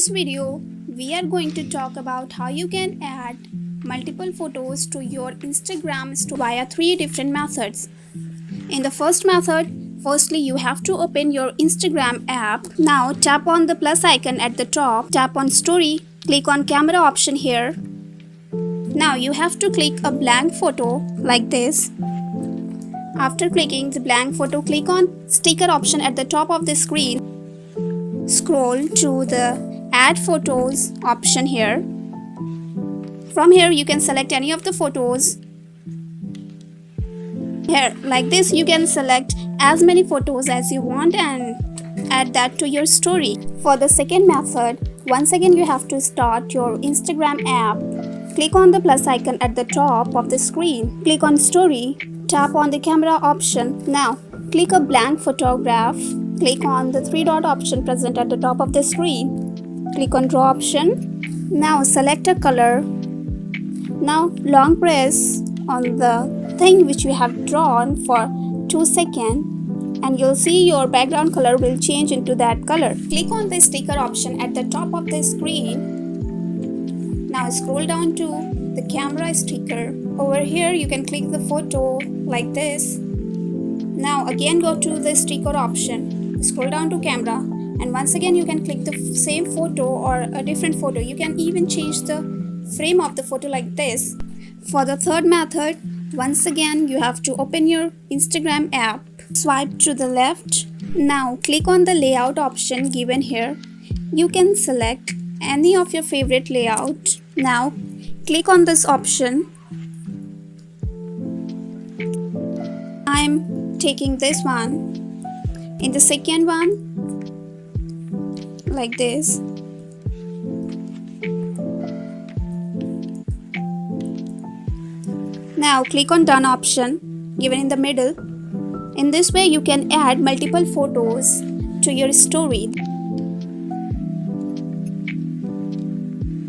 this video, we are going to talk about how you can add multiple photos to your Instagram story via three different methods. In the first method, firstly you have to open your Instagram app. Now tap on the plus icon at the top, tap on story, click on camera option here. Now you have to click a blank photo like this. After clicking the blank photo, click on sticker option at the top of the screen. Scroll to the add photos option here. From here you can select any of the photos. Here like this you can select as many photos as you want and add that to your story. For the second method, once again you have to start your Instagram app. Click on the plus icon at the top of the screen. Click on story, tap on the camera option. Now click a blank photograph. Click on the three dot option present at the top of the screen. Click on draw option. Now select a color. Now long press on the thing which you have drawn for 2 seconds and you'll see your background color will change into that color. Click on the sticker option at the top of the screen. Now scroll down to the camera sticker. Over here you can click the photo like this. Now again go to the sticker option. Scroll down to camera and once again you can click the same photo or a different photo. You can even change the frame of the photo like this. For the third method, once again you have to open your Instagram app. Swipe to the left. Now click on the layout option given here. You can select any of your favorite layout. Now click on this option. I'm taking this one. In the second one, like this. Now click on done option given in the middle. In this way you can add multiple photos to your story.